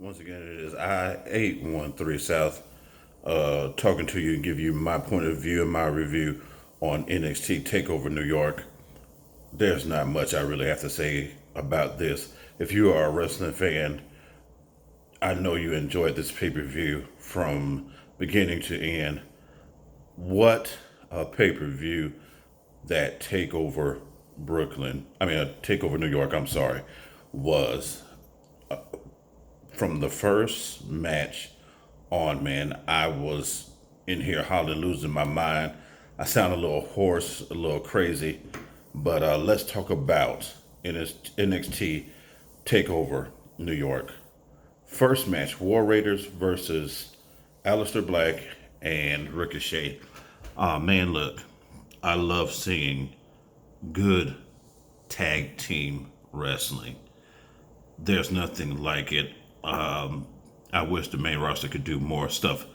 Once again, it is I-813 South talking to you and give you my point of view and my review on NXT TAKEOVER New York. There's not much I really have to say about this. If you are a wrestling fan, I know you enjoyed this pay-per-view from beginning to end. What a pay-per-view that TAKEOVER New York, I'm sorry, was. From the first match on, man, I was in here hollering, losing my mind. I sound a little hoarse, a little crazy, but let's talk about NXT TakeOver New York. First match, War Raiders versus Aleister Black and Ricochet. Man, look, I love seeing good tag team wrestling. There's nothing like it. I wish the main roster could do more stuff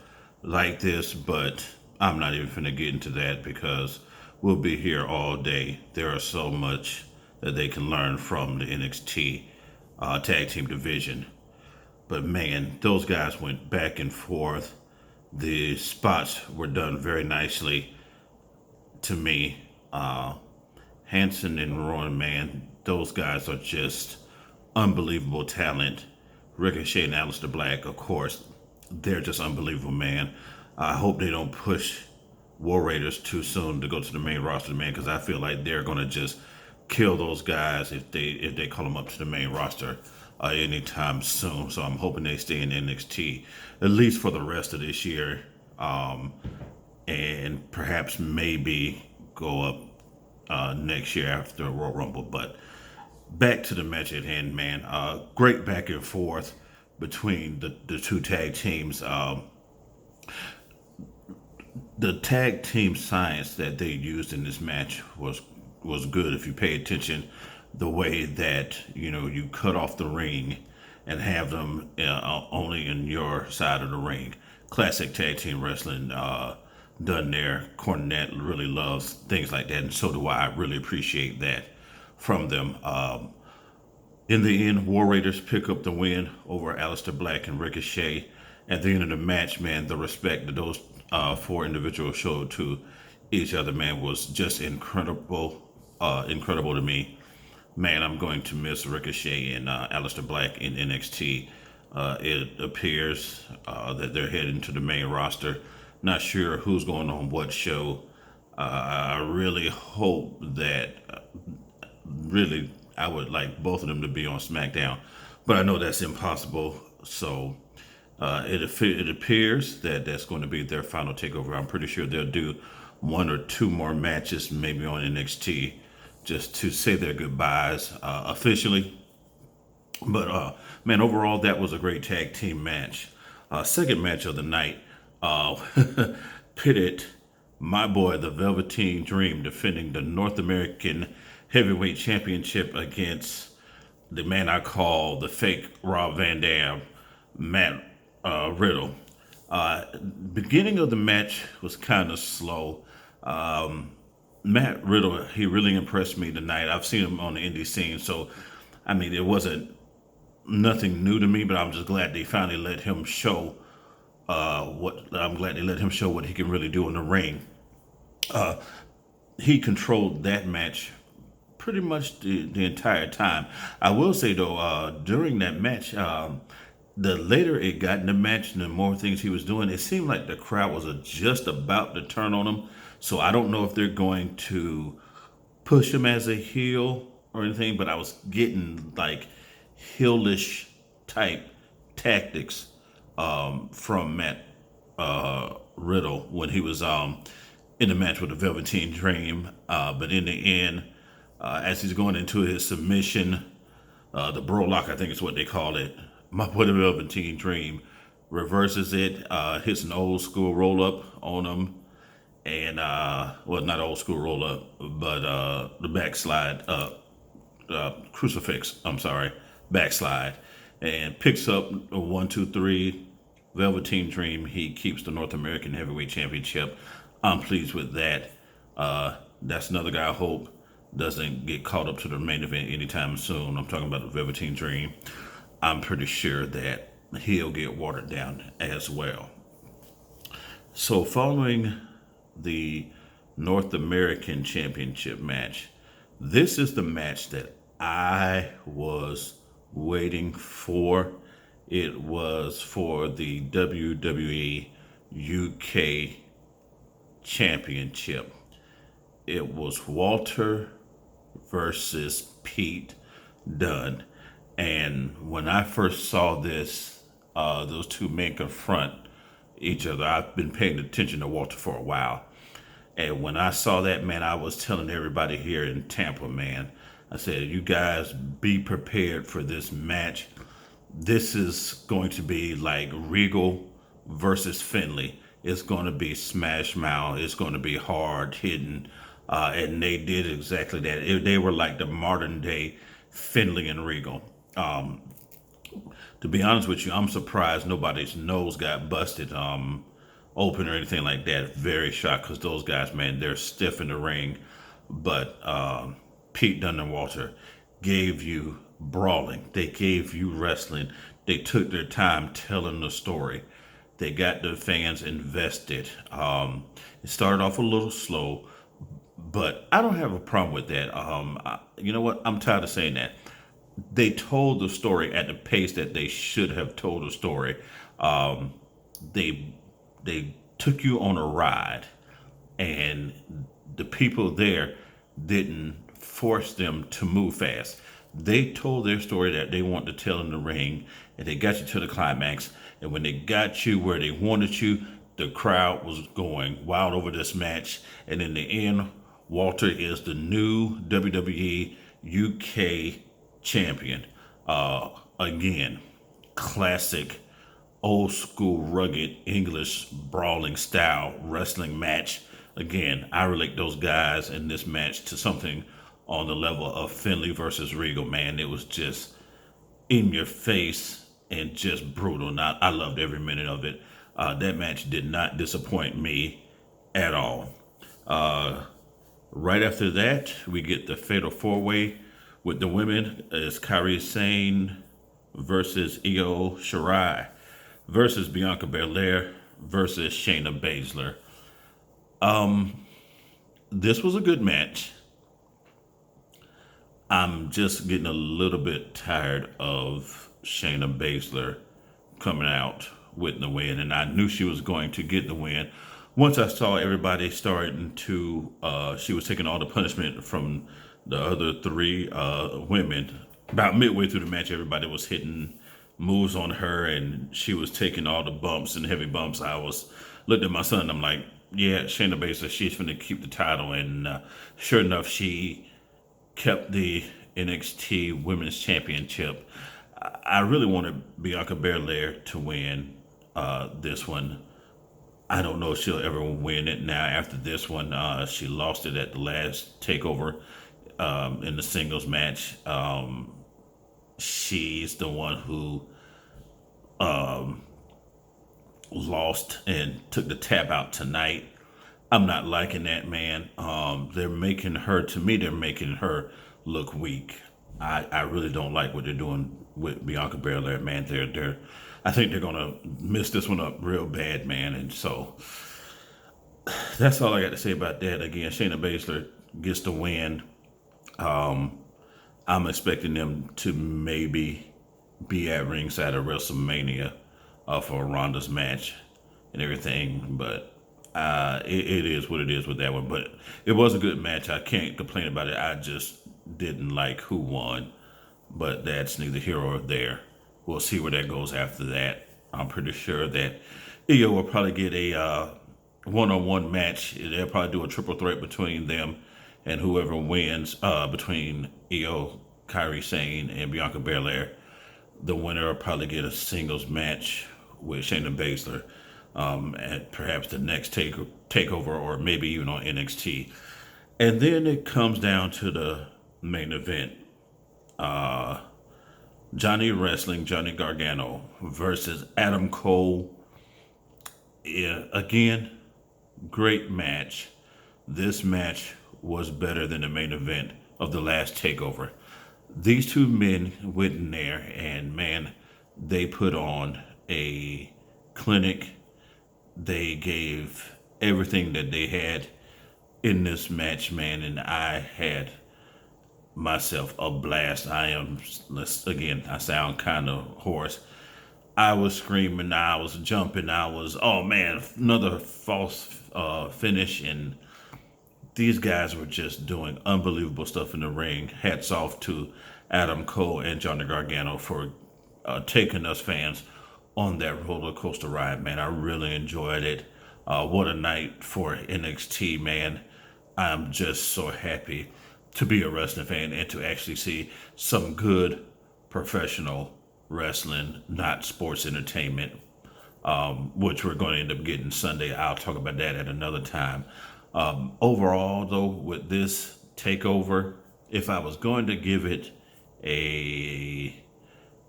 like this, but I'm not even finna get into that because we'll be here all day. There are so much that they can learn from the NXT tag team division. But man, those guys went back and forth. The spots were done very nicely to me. Hanson and Rowan, man, those guys are just unbelievable talent. Ricochet and Aleister Black, of course, they're just unbelievable, man. I hope they don't push War Raiders too soon to go to the main roster, man, because I feel like they're gonna just kill those guys if they call them up to the main roster anytime soon. So I'm hoping they stay in NXT at least for the rest of this year, and perhaps maybe go up next year after the Royal Rumble. But back to the match at hand, man. Great back and forth between the two tag teams. The tag team science that they used in this match was good. If you pay attention, the way that you cut off the ring and have them only in your side of the ring. Classic tag team wrestling done there. Cornette really loves things like that, and so do I. I really appreciate that from them. In the end, War Raiders pick up the win over Aleister Black and Ricochet. At the end of the match, man, the respect that those four individuals showed to each other, man, was just incredible. Incredible to me. Man, I'm going to miss Ricochet and Aleister Black in NXT. It appears that they're heading to the main roster. Not sure who's going on what show. I really hope that really I would like both of them to be on SmackDown, but I know that's impossible. So it appears that that's going to be their final takeover. I'm pretty sure they'll do one or two more matches, maybe on NXT, just to say their goodbyes officially. But man, overall, that was a great tag team match. Second match of the night uh, pitted my boy, the Velveteen Dream, defending the North American Heavyweight Championship against the man I call the fake Rob Van Dam, Matt Riddle. Beginning of the match was kind of slow. Matt Riddle, he really impressed me tonight. I've seen him on the indie scene, so I mean, it wasn't nothing new to me, but I'm just glad they finally let him show what he can really do in the ring. He controlled that match pretty much the entire time. I will say though, during that match, the later it got in the match, and the more things he was doing, it seemed like the crowd was just about to turn on him. So I don't know if they're going to push him as a heel or anything, but I was getting like heelish type tactics from Matt Riddle when he was in the match with the Velveteen Dream. But in the end, as he's going into his submission, the bro lock, I think is what they call it, my boy the Velveteen Dream reverses it, hits an old school roll up on him, and well, not old school roll up, but the backslide, crucifix. I'm sorry, backslide, and picks up a 1, 2, 3. Velveteen Dream. He keeps the North American Heavyweight Championship. I'm pleased with that. That's another guy I hope doesn't get caught up to the main event anytime soon. I'm talking about the Velveteen Dream. I'm pretty sure that he'll get watered down as well. So following the North American Championship match, this is the match that I was waiting for. It was for the WWE UK Championship. It was Walter versus Pete Dunne. And when I first saw this, those two men confront each other, I've been paying attention to Walter for a while. And when I saw that, man, I was telling everybody here in Tampa, man, I said, you guys be prepared for this match. This is going to be like Regal versus Finley. It's going to be smash mouth. It's going to be hard hitting. And they did exactly that. They were like the modern day Finley and Regal. To be honest with you, I'm surprised nobody's nose got busted open or anything like that. Very shocked because those guys, man, they're stiff in the ring. But Pete Dunne and Walter gave you brawling. They gave you wrestling. They took their time telling the story. They got the fans invested. It started off a little slow, but I don't have a problem with that. You know what? I'm tired of saying that. They told the story at the pace that they should have told the story. They took you on a ride, and the people there didn't force them to move fast. They told their story that they wanted to tell in the ring, and they got you to the climax. And when they got you where they wanted you, the crowd was going wild over this match. And in the end, Walter is the new WWE UK champion. Again, classic, old school, rugged English brawling style wrestling match. Again, I relate those guys in this match to something on the level of Finley versus Regal, man. It was just in your face and just brutal. Now, I loved every minute of it. That match did not disappoint me at all. Right after that, we get the Fatal 4-Way with the women. It's Kairi Sane versus Io Shirai versus Bianca Belair versus Shayna Baszler. This was a good match. I'm just getting a little bit tired of Shayna Baszler coming out with the win, and I knew she was going to get the win. Once I saw everybody starting to, she was taking all the punishment from the other three women. About midway through the match, everybody was hitting moves on her, and she was taking all the bumps and heavy bumps. I was looked at my son, and I'm like, yeah, Shayna Baszler, she's going to keep the title. And sure enough, she kept the NXT Women's Championship. I really wanted Bianca Belair to win this one. I don't know if she'll ever win it now after this one. She lost it at the last TakeOver in the singles match. She's the one who lost and took the tap out tonight. I'm not liking that, man. They're making her, to me, they're making her look weak. I really don't like what they're doing with Bianca Belair, man. I think they're gonna mess this one up real bad, man. And so that's all I got to say about that. Again, Shayna Baszler gets the win. I'm expecting them to maybe be at ringside of WrestleMania for Ronda's match and everything, but it is what it is with that one. But it was a good match. I can't complain about it. I just didn't like who won, but that's neither here or there. We'll see where that goes after that. I'm pretty sure that Io will probably get a one-on-one match. They'll probably do a triple threat between them, and whoever wins between Io, Kairi Sane, and Bianca Belair, the winner will probably get a singles match with Shayna Baszler at perhaps the next takeover, or maybe even on NXT. And then it comes down to the main event. Johnny Gargano versus Adam Cole. Yeah, again, great match. This match was better than the main event of the last TakeOver. These two men went in there, and man, they put on a clinic. They gave everything that they had in this match, man, and I had myself a blast. Again, I sound kind of hoarse. I was screaming, I was jumping, oh man, another false finish. And these guys were just doing unbelievable stuff in the ring. Hats off to Adam Cole and Johnny Gargano for taking us fans on that roller coaster ride, man. I really enjoyed it. What a night for NXT, man. I'm just so happy to be a wrestling fan and to actually see some good professional wrestling, not sports entertainment, which we're going to end up getting Sunday. I'll talk about that at another time. Overall, though, with this takeover, if I was going to give it a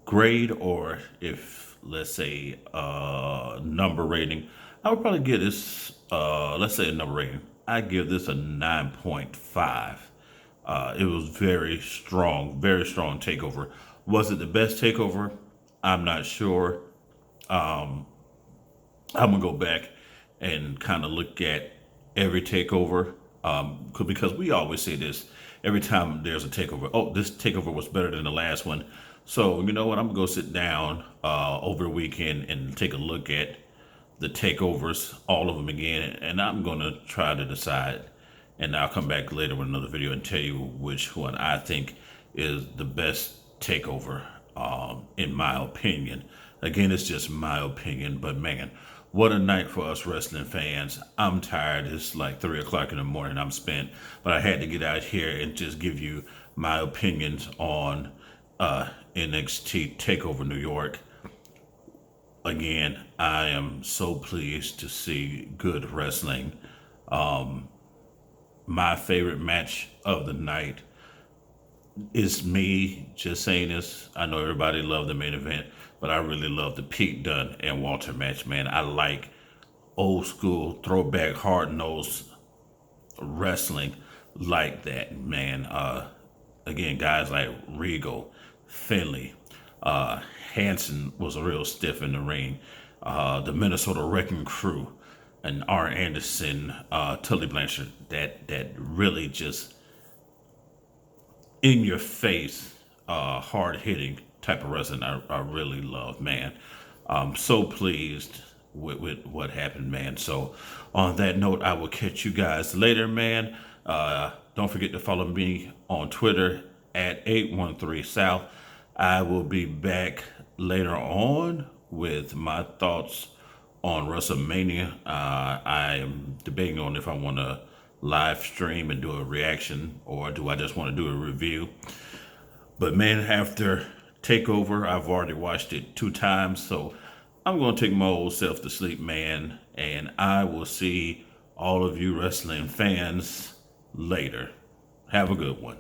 grade, or if, let's say, number rating, I would probably give this, let's say a number rating. I give this a 9.5. It was very strong takeover. Was it the best takeover? I'm not sure. I'm gonna go back and kind of look at every takeover, because we always say this every time there's a takeover. Oh, this takeover was better than the last one. So you know what? I'm gonna go sit down over the weekend and take a look at the takeovers, all of them again, and I'm gonna try to decide. And I'll come back later with another video and tell you which one I think is the best takeover, in my opinion. Again, it's just my opinion, but man, what a night for us wrestling fans. I'm tired. It's like 3 o'clock in the morning. I'm spent, but I had to get out here and just give you my opinions on NXT TAKEOVER New York. Again, I am so pleased to see good wrestling. My favorite match of the night is me just saying this. I know everybody loved the main event, but I really love the Pete Dunne and Walter match, man. I like old school, throwback, hard-nosed wrestling like that, man. Again, guys like Regal, Finley, Hanson was a real stiff in the ring. The Minnesota Wrecking Crew, and R. Anderson, Tully Blanchard, that really just in your face, hard hitting type of wrestling I really love, man. I'm so pleased with what happened, man. So on that note, I will catch you guys later, man. Don't forget to follow me on Twitter at 813 South. I will be back later on with my thoughts on WrestleMania. I am debating on if I want to live stream and do a reaction, or do I just want to do a review. But man, after TakeOver, I've already watched it 2 times, so I'm going to take my old self to sleep, man. And I will see all of you wrestling fans later. Have a good one.